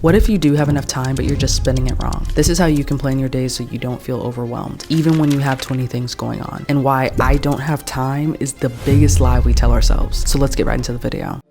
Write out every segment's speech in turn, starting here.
What if you do have enough time, but you're just spending it wrong? This is how you can plan your days so you don't feel overwhelmed, even when you have 20 things going on. And why I don't have time is the biggest lie we tell ourselves. So let's get right into the video.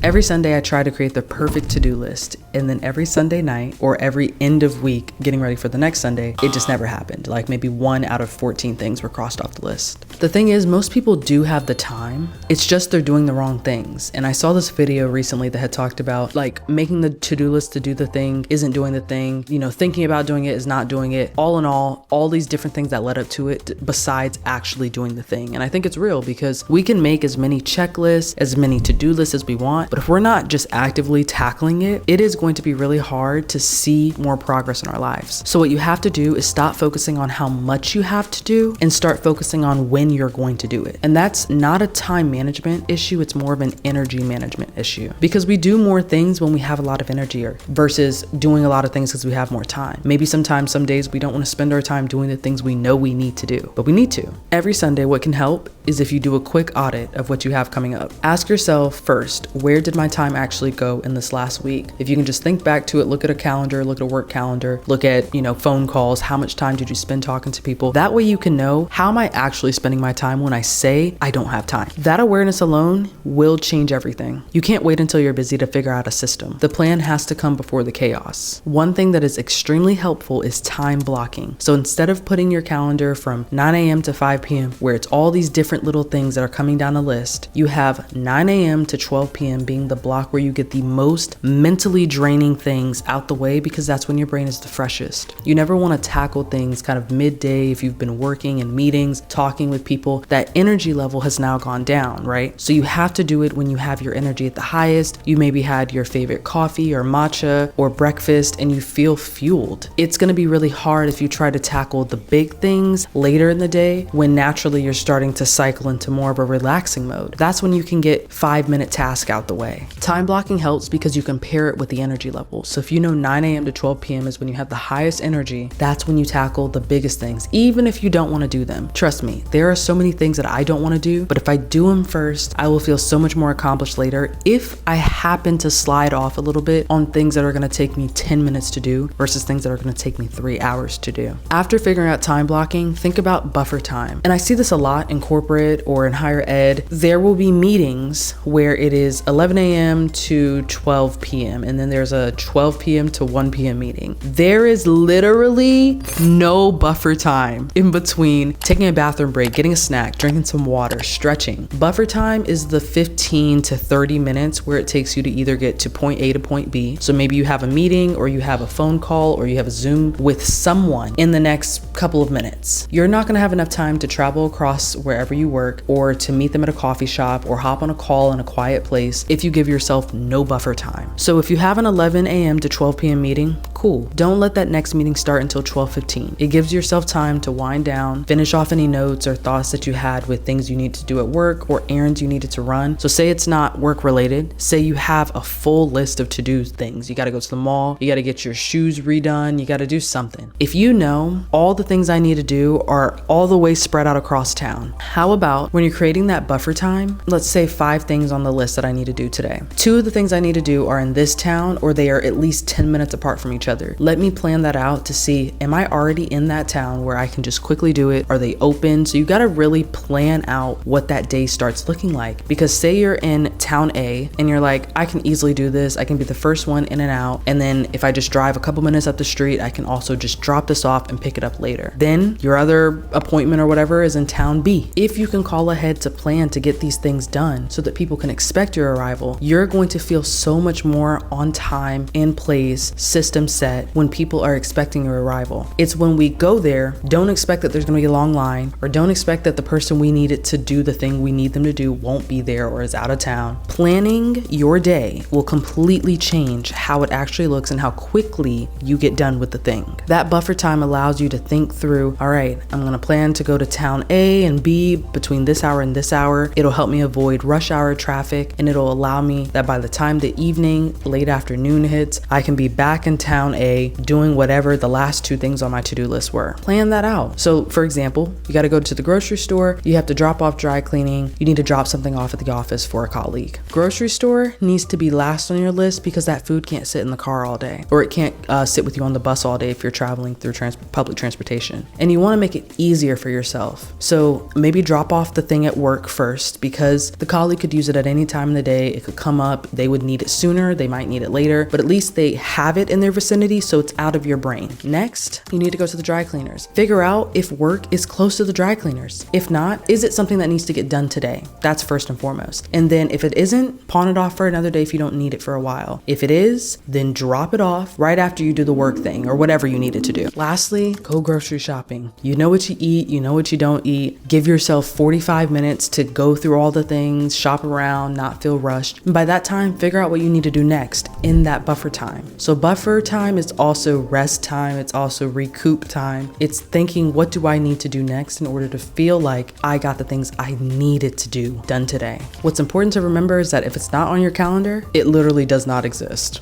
Every Sunday, I try to create the perfect to-do list. And then every Sunday night or every end of week, getting ready for the next Sunday, it just never happened. Like maybe 1 out of 14 things were crossed off the list. The thing is, most people do have the time. It's just they're doing the wrong things. And I saw this video recently that had talked about like making the to-do list to do the thing isn't doing the thing. You know, thinking about doing it is not doing it. All in all these different things that led up to it besides actually doing the thing. And I think it's real because we can make as many checklists, as many to-do lists as we want, but if we're not just actively tackling it, it is going to be really hard to see more progress in our lives. So what you have to do is stop focusing on how much you have to do and start focusing on when you're going to do it. And that's not a time management issue, it's more of an energy management issue. Because we do more things when we have a lot of energy versus doing a lot of things because we have more time. Maybe sometimes, some days we don't want to spend our time doing the things we know we need to do, but we need to. Every Sunday, what can help is if you do a quick audit of what you have coming up. Ask yourself first, where did my time actually go in this last week? If you can just think back to it, look at a calendar, look at a work calendar, look at, phone calls, how much time did you spend talking to people? That way you can know, how am I actually spending my time when I say I don't have time? That awareness alone will change everything. You can't wait until you're busy to figure out a system. The plan has to come before the chaos. One thing that is extremely helpful is time blocking. So instead of putting your calendar from 9 a.m. to 5 p.m., where it's all these different little things that are coming down a list, you have 9 a.m. to 12 p.m. being the block where you get the most mentally draining things out the way, because that's when your brain is the freshest. You never want to tackle things kind of midday if you've been working in meetings, talking with people. That energy level has now gone down, right? So you have to do it when you have your energy at the highest. You maybe had your favorite coffee or matcha or breakfast and you feel fueled. It's going to be really hard if you try to tackle the big things later in the day when naturally you're starting to cycle into more of a relaxing mode. That's when you can get 5-minute task out the way. Time blocking helps because you compare it with the energy level. So if you know 9 a.m. to 12 p.m. is when you have the highest energy, that's when you tackle the biggest things, even if you don't want to do them. Trust me, there are so many things that I don't want to do, but if I do them first, I will feel so much more accomplished later if I happen to slide off a little bit on things that are going to take me 10 minutes to do versus things that are going to take me 3 hours to do. After figuring out time blocking, think about buffer time. And I see this a lot in corporate or in higher ed. There will be meetings where it is 11 a.m. to 12 p.m. and then there's a 12 p.m. to 1 p.m. meeting. There is literally no buffer time in between taking a bathroom break, getting a snack, drinking some water, stretching. Buffer time is the 15 to 30 minutes where it takes you to either get to point A to point B. So maybe you have a meeting or you have a phone call or you have a Zoom with someone in the next couple of minutes. You're not going to have enough time to travel across wherever you work or to meet them at a coffee shop or hop on a call in a quiet place if you give yourself no buffer time. So if you have an 11 a.m. to 12 p.m. meeting, cool. Don't let that next meeting start until 12:15. It gives yourself time to wind down, finish off any notes or thoughts that you had with things you need to do at work or errands you needed to run. So say it's not work related. Say you have a full list of to-do things. You got to go to the mall. You got to get your shoes redone. You got to do something. If you know all the things I need to do are all the way spread out across town, how about when you're creating that buffer time, let's say 5 things on the list that I need to do today. 2 of the things I need to do are in this town or they are at least 10 minutes apart from each other. Let me plan that out to see, am I already in that town where I can just quickly do it? Are they open? So you got to really plan out what that day starts looking like, because say you're in town A and you're like, I can easily do this. I can be the first one in and out. And then if I just drive a couple minutes up the street, I can also just drop this off and pick it up later. Then your other appointment or whatever is in town B. If you can call ahead to plan to get these things done so that people can expect your arrival, you're going to feel so much more on time, in place, system set when people are expecting your arrival. It's when we go there, don't expect that there's going to be a long line, or don't expect that the person we needed to do the thing we need them to do won't be there or is out of town. Planning your day will completely change how it actually looks and how quickly you get done with the thing. That buffer time allows you to think through, all right, I'm going to plan to go to town A and B between this hour and this hour. It'll help me avoid rush hour traffic, and it'll allow me that by the time the evening, late afternoon hits, I can be back in town down A, doing whatever the last 2 things on my to-do list were. Plan that out. So for example, you got to go to the grocery store, you have to drop off dry cleaning, you need to drop something off at the office for a colleague. Grocery store needs to be last on your list because that food can't sit in the car all day, or it can't sit with you on the bus all day if you're traveling through public transportation. And you want to make it easier for yourself. So maybe drop off the thing at work first, because the colleague could use it at any time in the day. It could come up, they would need it sooner, they might need it later, but at least they have it in their vicinity so it's out of your brain. Next, you need to go to the dry cleaners. Figure out if work is close to the dry cleaners. If not, is it something that needs to get done today? That's first and foremost. And then if it isn't, pawn it off for another day if you don't need it for a while. If it is, then drop it off right after you do the work thing or whatever you needed to do. Lastly, go grocery shopping. You know what you eat, you know what you don't eat. Give yourself 45 minutes to go through all the things, shop around, not feel rushed. And by that time, figure out what you need to do next in that buffer time. So buffer time is also rest time. It's also recoup time. It's thinking, what do I need to do next in order to feel like I got the things I needed to do done today? What's important to remember is that if it's not on your calendar, it literally does not exist.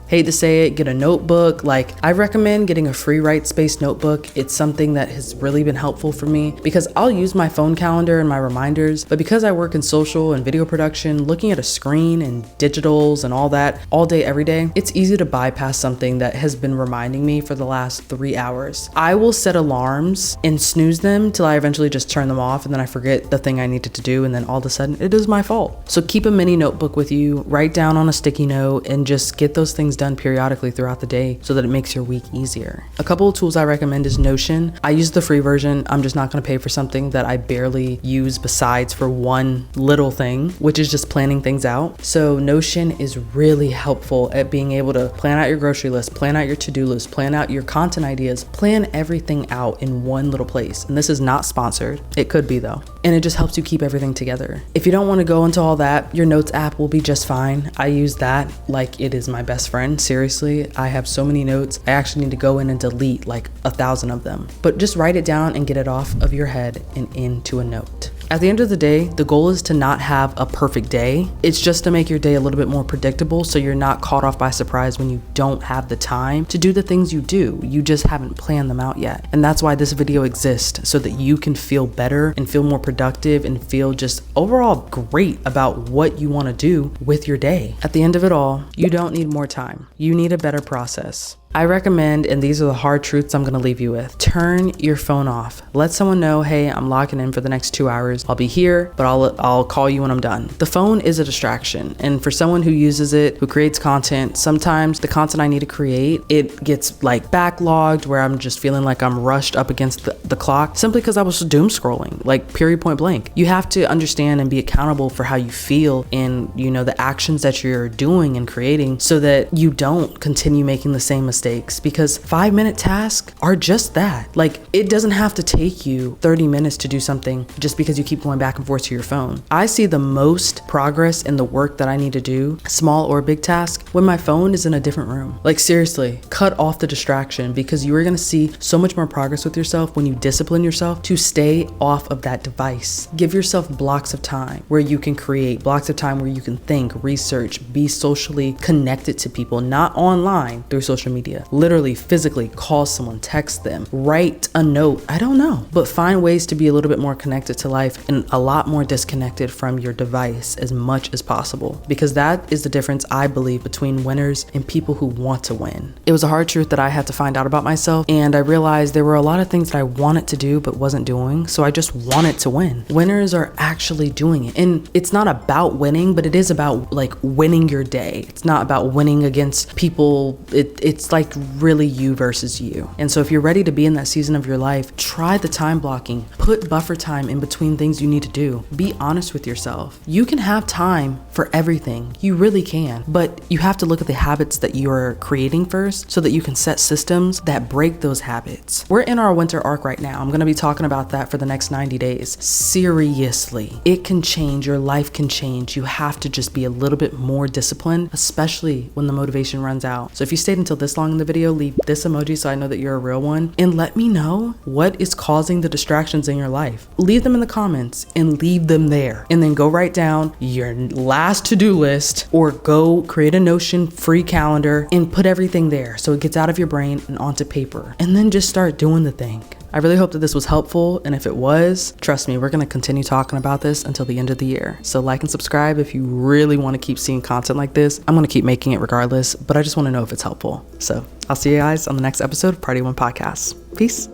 Hate to say it, get a notebook. Like, I recommend getting a free write space notebook. It's something that has really been helpful for me because I'll use my phone calendar and my reminders, but because I work in social and video production, looking at a screen and digitals and all that all day, every day, it's easy to bypass something that has been reminding me for the last 3 hours. I will set alarms and snooze them till I eventually just turn them off, and then I forget the thing I needed to do, and then all of a sudden it is my fault. So keep a mini notebook with you, write down on a sticky note, and just get those things done periodically throughout the day so that it makes your week easier. A couple of tools I recommend is Notion. I use the free version. I'm just not going to pay for something that I barely use besides for one little thing, which is just planning things out. So Notion is really helpful at being able to plan out your grocery list, plan out your to-do list, plan out your content ideas, plan everything out in one little place. And this is not sponsored. It could be though. And it just helps you keep everything together. If you don't want to go into all that, your notes app will be just fine. I use that like it is my best friend. Seriously, I have so many notes. I actually need to go in and delete like 1,000 of them. But just write it down and get it off of your head and into a note. At the end of the day, the goal is to not have a perfect day. It's just to make your day a little bit more predictable so you're not caught off by surprise when you don't have the time to do the things you do. You just haven't planned them out yet. And that's why this video exists, so that you can feel better and feel more productive and feel just overall great about what you want to do with your day. At the end of it all, you don't need more time. You need a better process. I recommend, and these are the hard truths I'm gonna leave you with, turn your phone off. Let someone know, hey, I'm locking in for the next 2 hours. I'll be here, but I'll call you when I'm done. The phone is a distraction. And for someone who uses it, who creates content, sometimes the content I need to create, it gets like backlogged where I'm just feeling like I'm rushed up against the clock simply because I was doom scrolling, like period, point blank. You have to understand and be accountable for how you feel and, you know, the actions that you're doing and creating so that you don't continue making the same mistakes. Because 5-minute tasks are just that. Like, it doesn't have to take you 30 minutes to do something just because you keep going back and forth to your phone. I see the most progress in the work that I need to do, small or big task, when my phone is in a different room. Like, seriously, cut off the distraction, because you are going to see so much more progress with yourself when you discipline yourself to stay off of that device. Give yourself blocks of time where you can create, blocks of time where you can think, research, be socially connected to people, not online through social media. Literally, physically call someone, text them, write a note. I don't know, but find ways to be a little bit more connected to life and a lot more disconnected from your device as much as possible, because that is the difference, I believe, between winners and people who want to win. It was a hard truth that I had to find out about myself, and I realized there were a lot of things that I wanted to do but wasn't doing, so I just wanted to win. Winners are actually doing it, and it's not about winning, but it is about like winning your day. It's not about winning against people. It's like really you versus you. And so if you're ready to be in that season of your life, try the time blocking. Put buffer time in between things you need to do. Be honest with yourself. You can have time for everything. You really can. But you have to look at the habits that you're creating first so that you can set systems that break those habits. We're in our winter arc right now. I'm going to be talking about that for the next 90 days. Seriously, it can change. Your life can change. You have to just be a little bit more disciplined, especially when the motivation runs out. So if you stayed until this long, along in the video, leave this emoji so I know that you're a real one, and let me know what is causing the distractions in your life. Leave them in the comments and leave them there. And then go write down your last to-do list, or go create a Notion free calendar and put everything there so it gets out of your brain and onto paper. And then just start doing the thing. I really hope that this was helpful, and if it was, trust me, we're gonna continue talking about this until the end of the year. So like and subscribe if you really wanna keep seeing content like this. I'm gonna keep making it regardless, but I just wanna know if it's helpful. So I'll see you guys on the next episode of Party One Podcast. Peace.